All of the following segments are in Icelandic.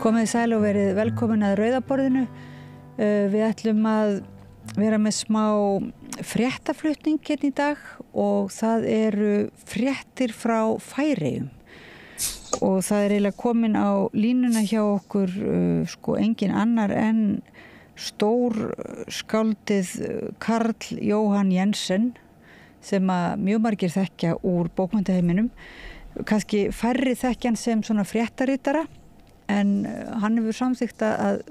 Komið sæl og verið velkomin að Rauðaborðinu. Við ætlum að vera með smá fréttaflutning hérna í dag og það eru fréttir frá Færeyjum. Og það er eiginlega komin á línuna hjá okkur engin annar en stór skáldið Karl Jóhann Jensen sem að mjög margir þekkja úr bókmenntaheiminum. Kannski færri þekkja hann sem svona fréttaritara en hann hefur samþykkt að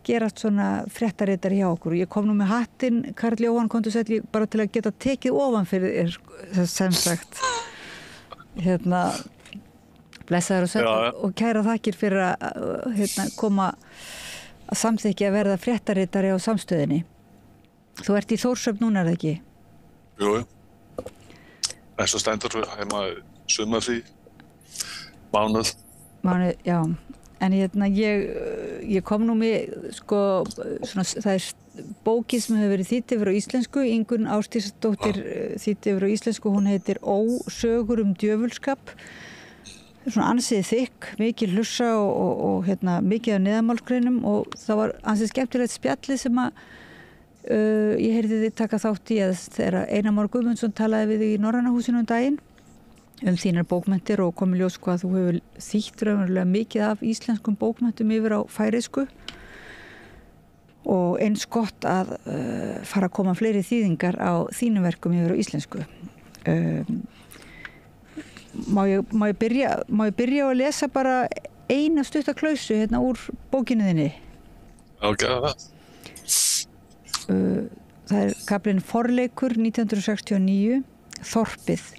gerast svona fréttaritari hjá okkur. Ég kom nú með hattinn, Karl Jóhann, komdu sæll bara til að geta tekið ofan fyrir sem sagt. Blessaður og sæll og kæra þakkir fyrir að koma að samþykja að verða fréttaritari á Samstöðinni. Þú ert í Þórshöfn núna, er það ekki? Jú. Þess að stendur heima sumarfrí, mánuð, já. En ég kom nú með, það er bókin sem hefur verið þýdd yfir á íslensku, Ingunn Ásdísardóttir þýdd yfir á íslensku, hún heitir Ósögur djöfulskap. Svona ansið þykk, mikið hlussa og mikið af neðamálsgreinum og það var ansið skemmtilegt spjalli sem að ég heyrði þið taka þátt í þegar Einar Már Guðmundsson talaði við þig í Norræna húsinu daginn þínar bókmenntir og komið ljós að þú hefur þýtt raunverulega mikið af íslenskum bókmenntum yfir á færeysku og eins gott að fara að koma fleiri þýðingar á þínum verkum yfir á íslensku. Má ég byrja á að lesa bara eina stutta klausu úr bókinu þinni? Það er kaflinn Forleikur 1969, Þorpið.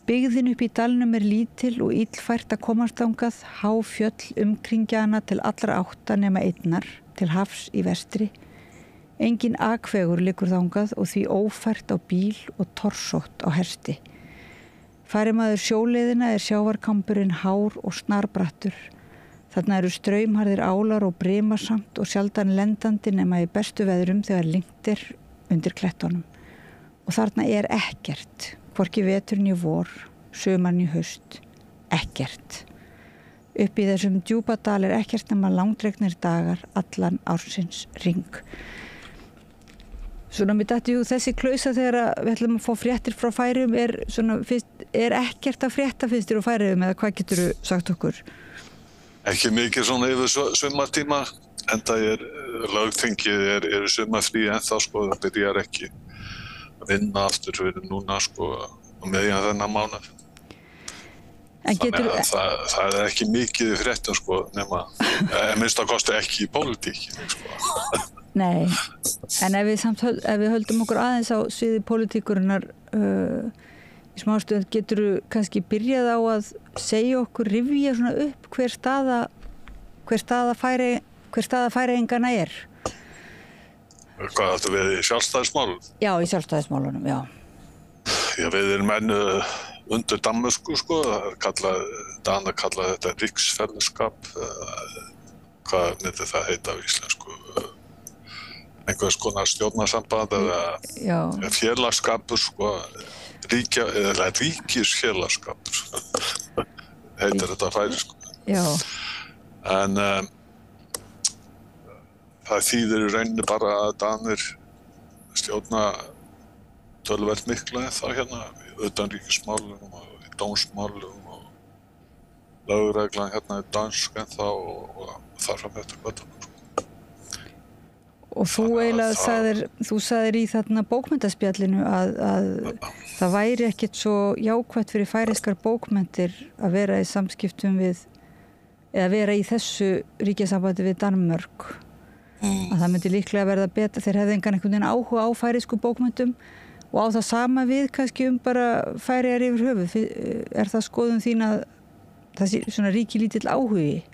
Byggðin upp í dalnum er lítil og illfært að komast þangað, há fjöll umkringja hana til allra átta nema einnar, til hafs í vestri. Engin akvegur liggur þangað og því ófært á bíl og torsótt á hesti. Færi maður sjóleiðina er sjávarkampurinn hár og snarbrattur. Þarna eru straumharðir álar og brimasamt og sjaldan lendandi nema í bestu veðrum þegar lengt er undir klettunum. Og þarna er ekkert, hvorki veturinn í vor, sumarn í haust, ekkert. Upp í þessum djúpadal er ekkert nema langdregnir dagar allan ársins ring. Svona mér dætti þessi klausa þegar við ætlum að fá fréttir frá Færeyjum er ekkert að frétta finnst þér á Færeyjum eða hvað getur þú sagt okkur? Ekki mikið svona yfir sumartíma, enda lögþingið er sumarfrí ennþá það byrjar ekki að vinna aftur fyrir núna meðjan þennan mánuð. Þannig að það er ekki mikið í fréttum nema, minnst að kosti ekki í pólitíkinni Nei, en ef við höldum okkur aðeins á sviði pólitíkurinnar í smástund, getur þú kannski byrjað á að segja okkur, rifja svona upp hver staða Færeyinganna er? Hvað áttu við í sjálfstæðismálum? Já, í sjálfstæðismálunum, já. Já, við erum enn undir Danmörku, Dana kalla þetta ríksfellesskap, hvað myndi það heita á íslensku? Einhvers konar stjórnarsamband eða félagsskapur, ríkisfélagsskapur, heitir þetta færeysku. Já. En það þýðir í rauninni bara að Danir stjórna töluvert miklu en þá í utanríkismálum og í dómsmálum og lögreglan er dansk en þá og þar fram eftir göttunum. Og þú sagðir í þarna bókmenntaspjallinu að það væri ekkert svo jákvætt fyrir færeyskar bókmenntir að vera í samskiptum við eða vera í þessu ríkjasambandi við Danmörk. Að það myndi líklega verða betra þeir hefði engan einhvern veginn áhuga á færeysku bókmenntum og á það sama við kannski bara Færeyjar yfir höfuð. Er það skoðun þín að það sé svona ríkilítill áhugi?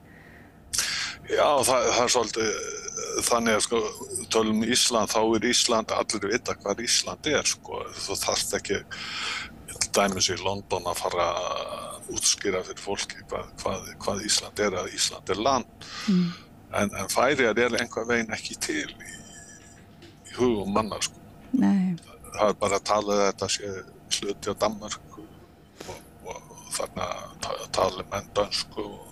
Já, það er svolítið þannig að tölum Ísland, þá er Ísland, allir vita hvað Ísland er þú þarft ekki til dæmis í London að fara að útskýra fyrir fólki hvað Ísland er, að Ísland er land. En Færeyjar er einhver veginn ekki til í hugum manna Nei. Það er bara að tala þetta sé hluti á Danmörku og þarna tala menn dönsku og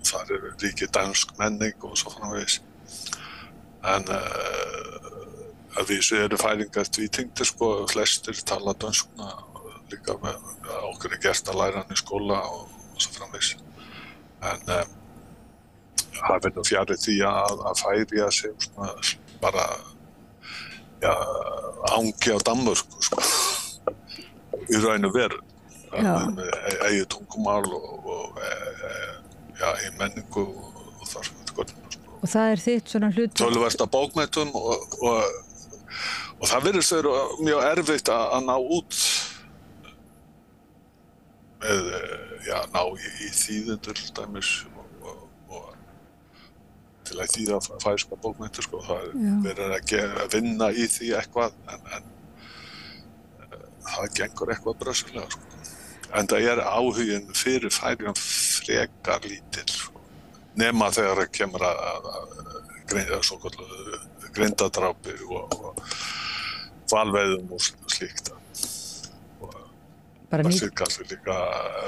þar ríkir dansk menning og svo framvegis. En að vísu færingar tvítyngdir, sko, flestir tala dönskuna, líka með okkur gert að læra hann í skóla og svo framvegis. En það verður fjarri því að færi að sig svona bara angi á Danmörku, sko, í raun og veru. Með eigið tungumál og í menningu og þar sem þetta góðum. Og það þitt svona hlut... Töluvert af bókmenntum og það virðist vera mjög erfitt að ná út með, ná í þýðendur til dæmis og til að þýða færska bókmenntir, sko. Það verið að vinna í því eitthvað en það gengur eitthvað brössulega, sko. En það áhuginn fyrir Færeyjum frekar lítill, sko. Nema þegar það kemur að grindadrápi og hvalveiðum og slíkt. Það sé kannski líka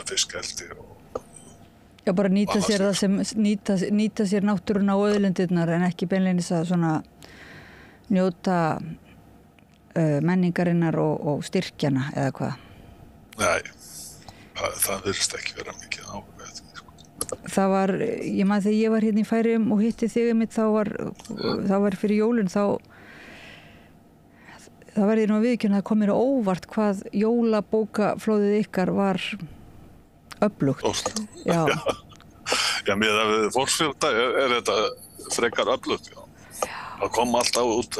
fiskeldi og... Já, bara nýta sér það sem nýta sér náttúruna og auðlindirnar en ekki beinleinis að svona njóta menningarinnar og styrkjana eða hvað? Nei, það virðist ekki vera mikið áhuga. Það var, ég maður þegar ég var hérna í Færeyjum og hitti þig einmitt, þá var fyrir jólin, þá var ég nú að viðurkenna að það kom mér á óvart hvað jólabókaflóðið ykkar var öflugt. Já, miðað við fólksfjölda þetta frekar öflugt, já. Það kom alltaf út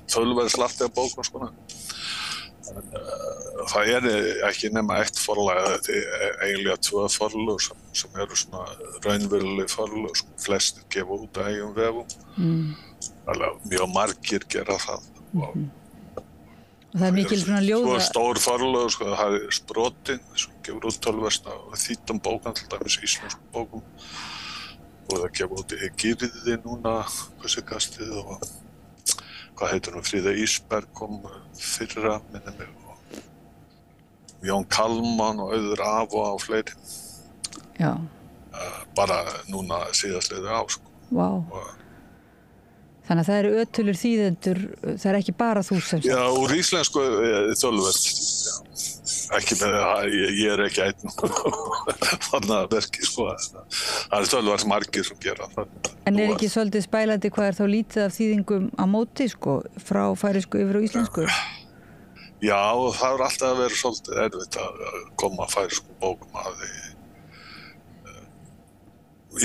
töluvert slatti af bókum, sko. Það ekki nema eitt forlag, þetta eiginlega 2 forlög sem eru svona raunveruleg forlög, sko. Flestir gefa út á eigin vefum. Mjög margir gera það. Og það mikil svona ljóða... Svo stór forlög, sko, það Sprotin, sem gefur út töluvert af þýddum bókum, til dæmis íslenskum bókum. Og það gefa út Gyrði núna, Kussikastið og hvað heitir nú, Fríða Ísberg kom fyrra, minnir mig, og Jón Kalman og Auður Avo og fleiri. Já. Bara núna síðastliðið á, sko. Vá. Þannig að það eru ötulur þýðendur, það ekki bara þú sem sagt. Já, úr íslensku töluvert. Ekki með það, ég ekki einn þarna verki, sko. Það töluvert margir sem gera það. En ekki svolítið spælandi hvað þá lítið af þýðingum á móti, sko, frá færeysku yfir á íslensku? Já, það alltaf verið svolítið erfitt að koma færeysku bókum að því.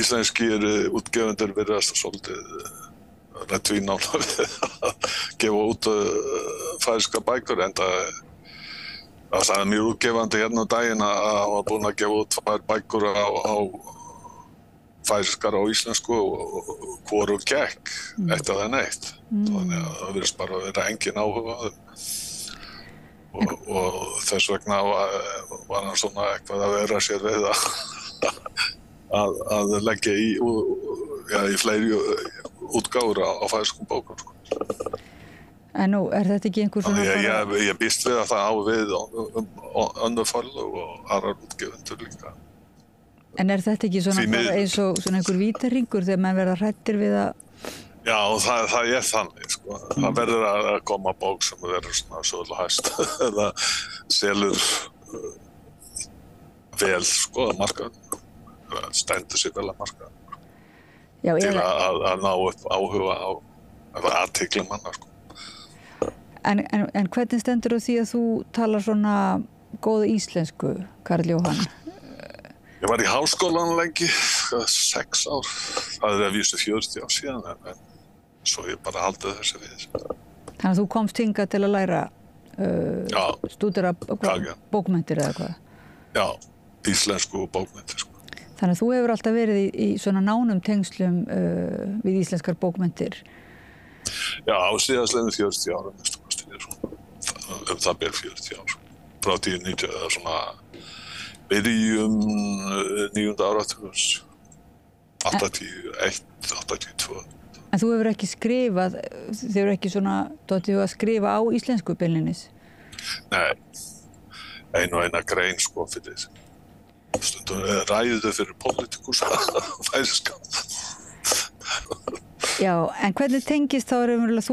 Íslenskir útgefundur virðast svolítið tvínála við að gefa út færeyska bækur, en það mjög útgefandi hérna á daginn að hann var búinn að gefa út 2 bækur á færeyskar á íslensku og hvoru gekk, eitt af það neitt. Þannig að það virðist bara að vera engin áhuga á þeim. Og þess vegna var hann svona eitthvað að vera sér við að leggja í fleiri útgáfur á færeyskum bókum, sko. En nú, þetta ekki einhver svona... Ég býst við að það á við önnur forlög og aðrar útgefundur líka. En þetta ekki svona eins og svona einhver vítarringur þegar menn verða hræddir við að... Já, það þannig, sko. Það verður að koma bók sem verður svona sögulega hæst. Það selur vel, sko, að markaðum. Það stendur sér vel að markaðum. Til að ná upp áhuga á athygli manna, sko. En hvernig stendur á því að þú talar svona góða íslensku, Karl Jóhann? Ég var í háskólanum lengi, 6 ár. Það að vísu 40 ár síðan, en svo ég bara haldið þessi við. Þannig að þú komst hingað til að læra stúdera bókmenntir eða hvað? Já, íslensku bókmenntir, sko. Þannig að þú hefur alltaf verið í svona nánum tengslum við íslenskar bókmenntir. Já, á síðastliðnum 40 ára, það ber 40 ár. Frá 1990, eða svona byrjum 9. áratugurs, 81, 82. En þú hefur ekki skrifað, þið hefur ekki svona dottið að skrifa á íslensku beinlínis? Nei, eina grein, sko, fyrir þessi. stundum ræðu fyrir pólitíkus færiska. Já, en hvernig tengist þá raunverulega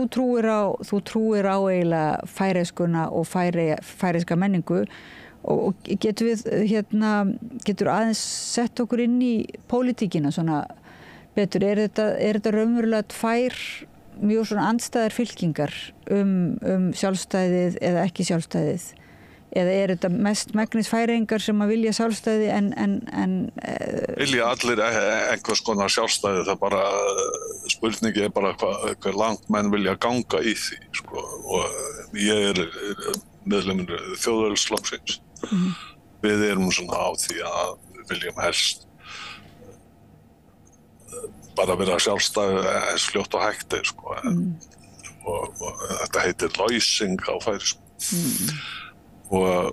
þú trúir á eiginlega færeyskuna og færeyska menningu og getur aðeins sett okkur inn í pólitíkina svona betur, er þetta raunverulega tvær mjög svona andstæðar fylkingar sjálfstæðið eða ekki sjálfstæðið eða er þetta mest megnis færeyingar sem að vilja sjálfstæði en vilja allir einhvers konar sjálfstæði, það bara spurningi bara hver langt menn vilja ganga í því sko. Og ég meðlimur Þjóðveldisflokksins. Við erum svona á því að við viljum helst bara vera sjálfstæði eins fljótt og hægt sko. Og þetta heitir læsing á færisku. Og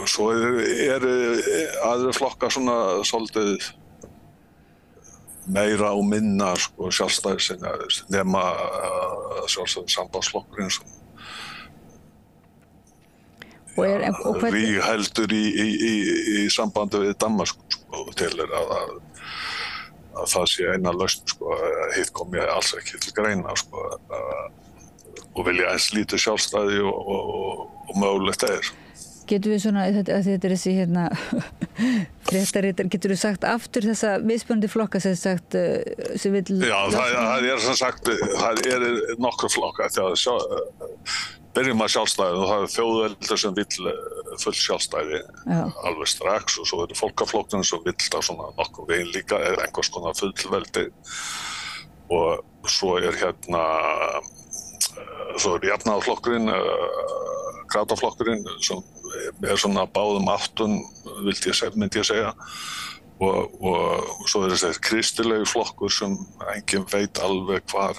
svo aðrir flokkar svona svolítið meira og minna sko, sjálfstæðissinnaðir nema Sambandsflokkurinn sem rígheldur í sambandi við Danmörku sko, og telur að það sé eina lausn sko, hitt kom ég alls ekki til greina sko, og vilja eins lítið sjálfstæði og mögulegt Getum við svona, þetta er þessi fréttaritar, getur þú sagt aftur þessa mismunandi flokka sem sagt sem vill... Já, það sem sagt, það nokkur flokka þegar byrjum að sjálfstæði og það Þjóðveldi sem vill full sjálfstæði alveg strax og svo fólkaflokkurinn sem vill það svona nokkur veginn líka einhvers konar fullveldi og svo svo jafnaðarflokkurinn, Grataflokkurinn sem svona báðum áttun myndi ég segja og svo þessi kristilegu flokkur sem enginn veit alveg hvar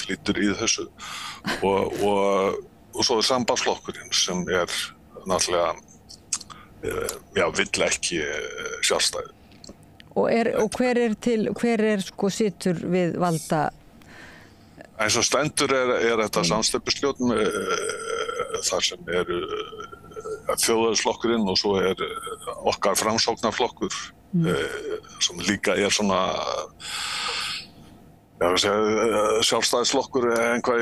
flýtur í þessu og svo Sambandsflokkurinn sem náttúrulega vill ekki sjálfstæði. Og hver sko situr við valda? Eins og stendur þetta samsteypustjórn þar sem Þjóðveldisflokkurinn og svo okkar Framsóknarflokkur sem líka svona sjálfstæðisflokkur einhvað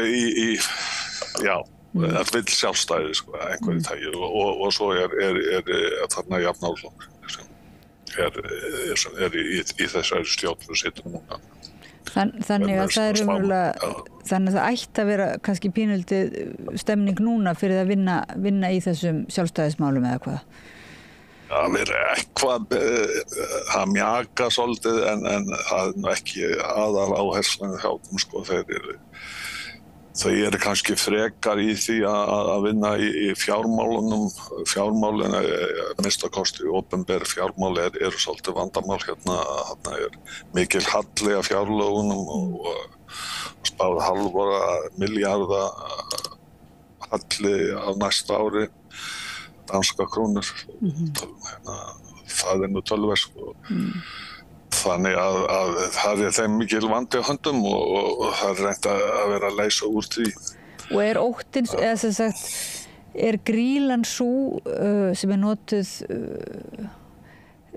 það vill sjálfstæði sko, einhvað í tægi og svo þarna jafnaðarflokkur sem í þessari stjórn sem situr núna. Þannig að það þannig að það ætti að vera kannski pínultið stemning núna fyrir að vinna í þessum sjálfstæðismálum eða hvað? Það verður eitthvað það mjaka svolítið en það ekki aðal áherslan hjá þeim sko, þau kannski frekar í því að vinna í fjármálin minnstakosti opinber fjármál svolítið vandamál hérna mikil halli af fjárlögunum og spáð halvora milljarða halli á næsta ári danska krónur það nú töluvert sko. Þannig að það þeim mikil vandi á höndum og það reynt að vera að leysa úr því. Og óttinn, eða sem sagt, grílan sú sem notuð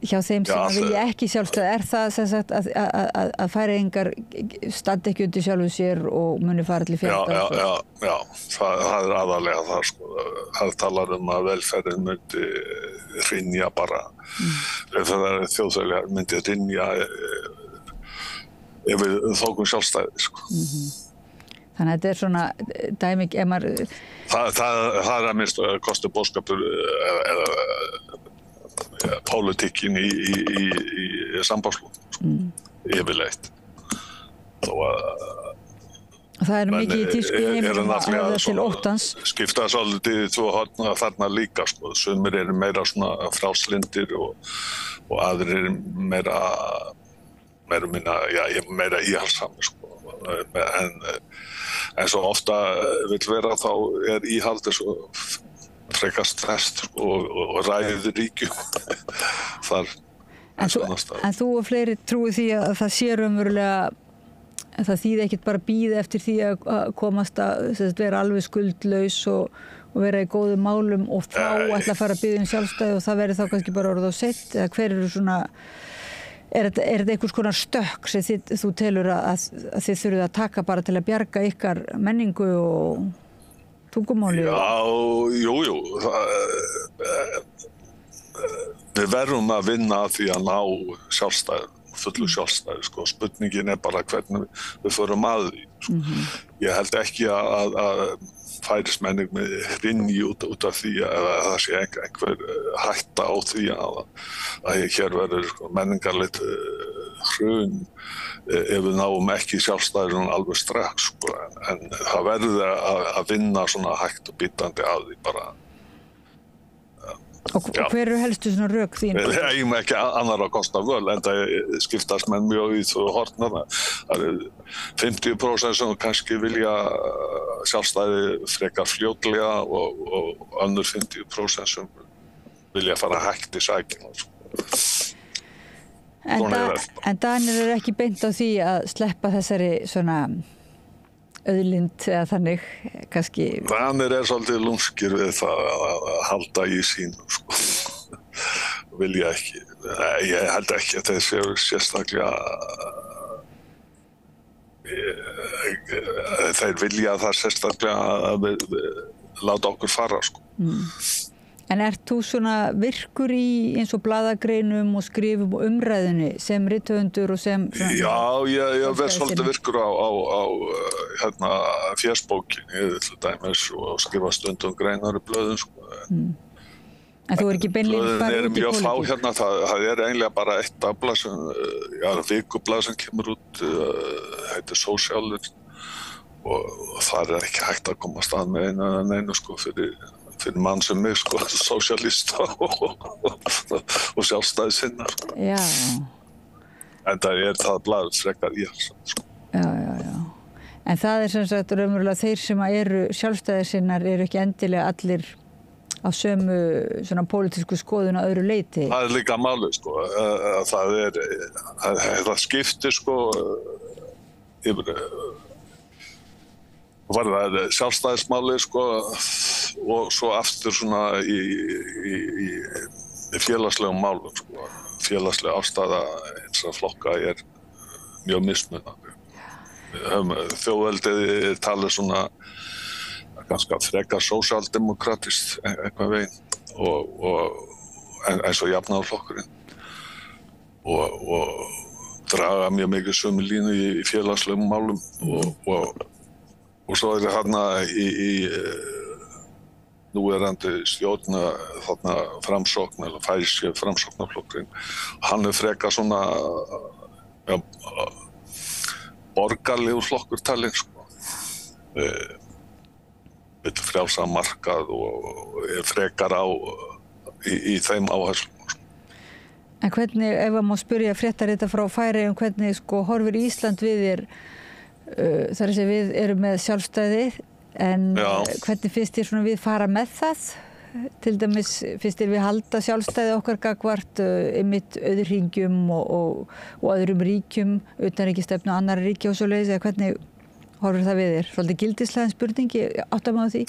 hjá þeim sem vilja ekki sjálfstæði, það sem sagt að færeyingar standi ekki undir sjálfu sér og muni fara til fjármála? Já, það aðalega það sko. Það talar að velferðin myndi hrynja bara. Þjóðveldi myndi hrynja ef við þókum sjálfstæði sko. Þannig að þetta svona dæmi það að minnst kosti boðskapur eða pólitíkin í Sambandsflokkurinn yfirleitt þó að það mikið í tísku heiminum að til óttans skipta svolítið í tvo horna þarna líka sko. Sumir meira svona frjálslyndir og aðrir meira íhaldssamir sko. en svo ofta vill vera þá íhaldið svo frekar stresst og ræður ríkjum þar. En þú og fleiri trúi því að það sé raunverulega það þýði ekkert bara bíða eftir því að komast að vera alveg skuldlaus og vera í góðum málum og þá ætla að fara að biðja sjálfstæði og það verði þá kannski bara orðið á seitt eða hver eru svona er þetta einhvers konar stökk sem þú telur að þið þurfið að taka bara til að bjarga ykkar menningu og tungumáli? Já, jú. Við verðum að vinna að því að ná sjálfstæði, fullu sjálfstæði, sko. Spurningin bara hvernig við förum að því. Sko. Ég held ekki að færismenning rinni út af því að það sé einhver hætta á því að hér verður menningarlegt hrun ef við náum ekki sjálfstæðin alveg strax, sko. En það verður að vinna svona hægt og bítandi að því bara. Og hver eru helstu svona rök þín? Við eigum ekki annar að kosta völ, en það skiptast menn mjög í þú hortnana. Það eru 50% sem kannski vilja sjálfstæði frekar fljótlega og önnur 50% sem vilja fara hægt í sækina. En Danir eru ekki beint á því að sleppa þessari svona auðlind eða þannig kannski. Danir svolítið lúmskir við það að halda í sínum, sko. Vilja ekki. Ég held ekki að þeir séu sérstaklega þeir vilja það sérstaklega að láta okkur fara, sko. En ert þú svona virkur í eins og blaðagreinum og skrifum og umræðunni sem rithöfundur og sem... Já, ég verð svolítið virkur á fjersbókinni til dæmis og skrifa stundum greinar í blöðum, sko. En þú ekki beinlega farið út í pólitík? Mjög fá hérna, það eiginlega bara eitt dagblað vikublað sem kemur út, heitir Sósíalinn og það ekki hægt að koma stað með einu, sko, fyrir mann sem mig, sko, sósíalista og sjálfstæðissinnar. Já. En það blað frekar ég, sko. Já. En það sem sagt raunverulega þeir sem eru sjálfstæðissinnar eru ekki endilega allir á sömu svona pólitísku skoðun á öðru leyti. Það líka málið, sko. Það skiptir, sko, yfir var það sjálfstæðismáli, sko, og svo aftur svona í félagslegum málum, sko. Félagsleg afstaða eins og flokka mjög mismunandi. Þjóðveldið talir svona ganska frekar sósíaldemokratist eitthvað veginn eins og jafnaðarflokkurinn og draga mjög mikið sömu línu í félagslegum málum og svo þarna í núverandi stjórn þarna framsókn eða færeyski framsóknarflokkurinn. Hann frekar svona borgarlegur flokkur talinn, sko. Vill frjálsan markað og frekar í þeim áherslum, sko. En hvernig, ef að má spyrja fréttarita frá Færeyjum, hvernig, sko, horfir Ísland við þér? Þar að segja við erum með sjálfstæði, en hvernig finnst þér svona við fara með það? Til dæmis finnst þér við halda sjálfstæði okkar gagnvart einmitt auðurringjum og öðrum ríkjum, utanríkisstefnu annarra ríkja og svoleiðis, eða hvernig horfir það við þér? Svolítið gildishlaðin spurningi, áttar maður því?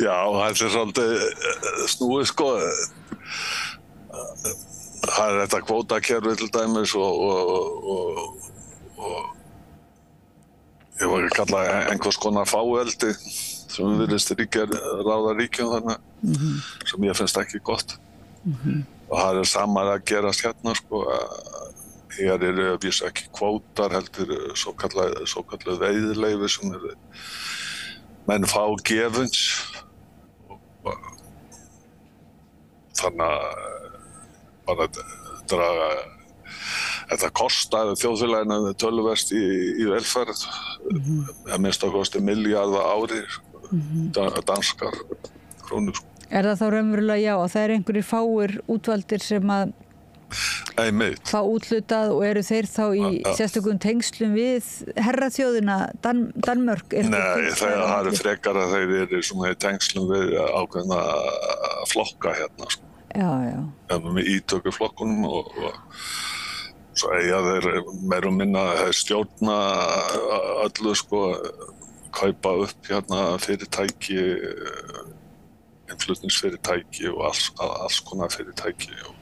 Já, það svolítið snúið, sko. Það þetta kvótakerfi til dæmis og ég var að kalla einhvers konar fáeldi sem virðist ráða ríkjum þannig sem ég finnst ekki gott. Og það sama að gerast hérna, sko. Hér vísa ekki kvótar, heldur svo kallað veiðileyfi sem menn fá gefins. Þannig að bara draga þetta kostaði þjóðfélaginu töluvert í velferð, að minnsta kosti milljarða ári, danskar krónur. Er það þá raunverulega já, og það einhverjir fáir útvaldir sem að fá úthlutað og eru þeir þá í sérstökum tengslum við herraþjóðina Danmörk? Nei, það eru frekar að þeir eru svona í tengslum við ákveðna flokka hérna, sko. Já. Með ítökuflokkunum og svo þeir meira og minna stjórna öllu, sko, kaupa upp hérna fyrirtæki, innflutningsfyrirtæki og alls konar fyrirtæki og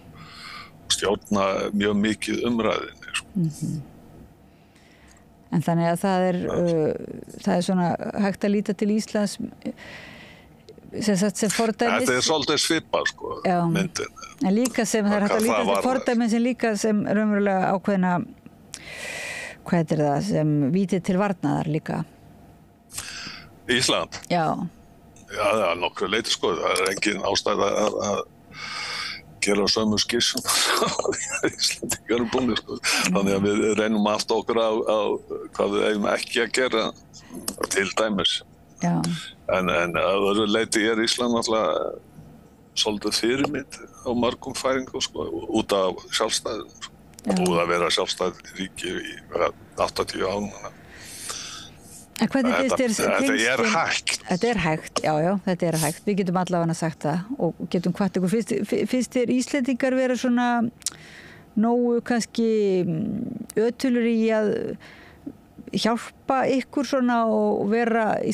stjórna mjög mikið umræðinni. Sko. En þannig að það er svona hægt að líta til Íslands sem fordæmis. Þetta svolítið svipað, sko, myndin. En líka sem það hægt að líta til fordæmis en líka sem raunverulega ákveðna, hvað heitir það, sem vítið til varnaðar líka. Ísland? Já. Já, það er nokkru leyti, sko. Það er engin ástæða að gera sömu skissum Íslandingar búinir, sko. Þannig að við reynum aftur okkur á hvað við eigum ekki að gera til dæmis. Já. En að öðru leyti Ísland alltaf svolítið fyrirmynd á mörgum færingum, sko, út af sjálfstæðum. Sko. Búið að vera sjálfstæð ríki í 80 árum. En hvernig finnst þér þetta er hægt. Þetta er hægt, já, þetta er hægt. Við getum allavega sagt það og getum hvatt ykkur. Finnst þér Íslendingar vera svona nógu kannski ötulur í að hjálpa ykkur svona og vera í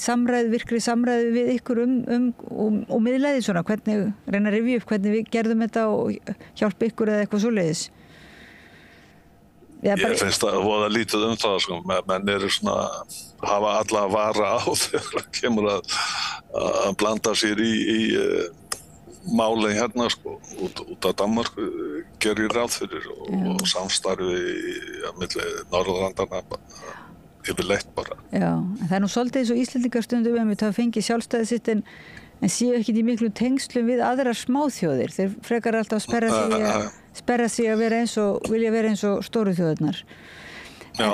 virkri samræði við ykkur og miðla því svona, hvernig reyna að rifja upp hvernig við gerðum þetta og hjálpa ykkur eða eitthvað svoleiðis? Ég finnst það voða lítið það, sko. Menn eru svona hafa alla vara á þegar kemur að blanda sér í máli hérna, sko, út af Danmörku gerir ráð fyrir og samstarfi milli Norðurlandanna yfirleitt bara. Já, en það nú svolítið eins og Íslendingar stundum við hafa fengið sjálfstæði sitt en séu ekki í miklu tengslum við aðrar smáþjóðir. Þeir frekar alltaf sperra sig að vera vilja vera eins og stóru þjóðirnar. Já.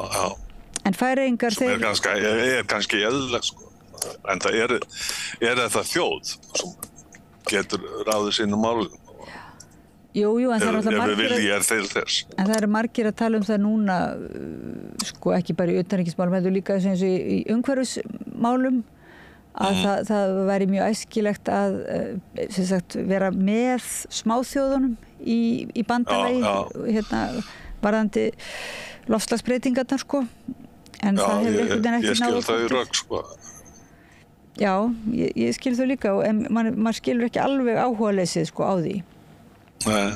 En Færeyingar sem er kannski eðlilegt, sko. En það er þetta þjóð sem getur ráðið sínum málum. Jú, en það er það eru margir að tala um það núna, sko, ekki bara í utanríkismálum, heldur líka eins og í umhverfismálum, að það væri mjög æskilegt að sem sagt, vera með smáþjóðunum í bandalagi, hérna, varðandi loftslagsbreytingarnar, sko. En það hefur einhvern veginn ekki náð ég skil þau rögg, sko. Já, ég skil þau líka, en maður skilur ekki alveg áhugaleysið, sko, á því. Nei.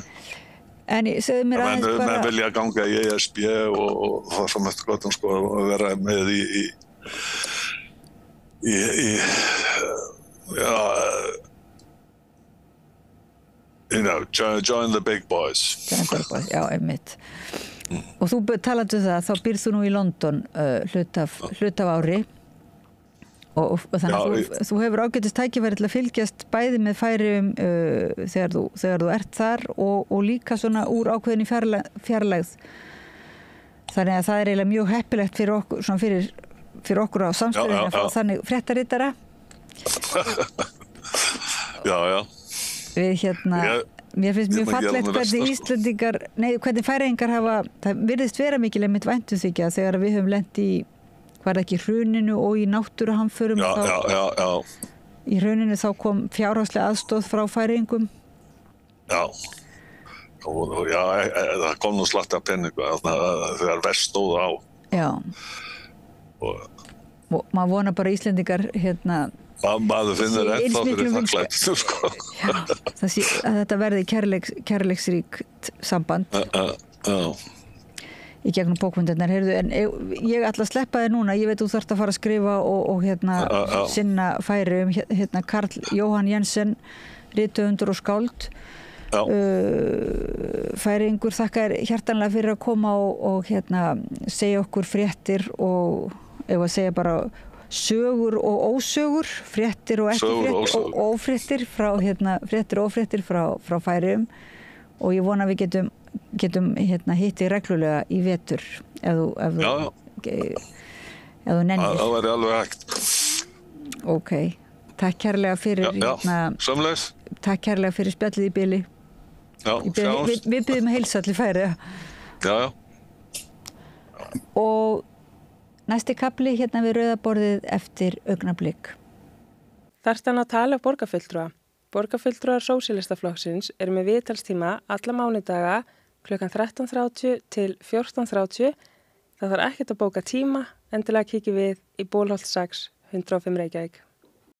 En segðu mér aðeins bara... Menn vilja ganga í ESB og það sem eftir gott, sko, að vera með join the big boys. Já, einmitt. Og þú talandi það, þá býrð þú nú í London hlut af ári og þannig að þú hefur ágætist tækifæri til að fylgjast bæði með Færeyjum þegar þú ert þar og líka svona úr ákveðinni fjarlægð. Þannig að það er eiginlega mjög heppilegt fyrir okkur, svona fyrir okkur á samstöðinu að fá þannig fréttaritara. Já. Við hérna, mér finnst mjög fallegt hvernig Færeyingar hafa, það virðist vera mikil einmitt væntumþykja þegar við höfum lent í, var ekki hruninu og í náttúruhamförum. Já. Í hruninu þá kom fjárhagslega aðstoð frá Færeyingum. Já, það kom nú slatti af penningu þegar verst stóð á. Já. Og maður vonar bara Íslendingar hérna maður finnir ennþá fyrir þakklæti, sko. Já, að þetta verði kærleiksríkt samband. Já. Í gegnum bókmyndirnar, heyrðu, en ég ætla að sleppa þér núna, ég veit þú þarft að fara að skrifa og hérna sinna Færeyjum, hérna Karl Jóhann Jensen, rithöfundur og skáld. Færeyingur, þakka þér hjartanlega fyrir að koma og hérna segja okkur fréttir og ef að segja bara sögur og ósögur, fréttir og ekki fréttir og ófréttir frá Færeyjum og ég vona að við getum hérna hitti reglulega í vetur ef þú nennir. Það væri alveg hægt. Ok, takk kærlega fyrir sömuleiðis. Takk kærlega fyrir spjallið í bili. Já, sjáumst. Við byrjum að heilsa allir Færeyja. Já. Og næsti kapli hérna við rauðaborðið eftir augnablik. Þarftan að tala borgarfulltrúa. Borgarfulltrúar Sósíalistaflokksins eru með viðtalstíma alla mánudaga klukkan 13:30 til 14:30. Það þarf ekkert að bóka tíma, endilega kíkja við í Bólholt 6, 105 Reykjavík.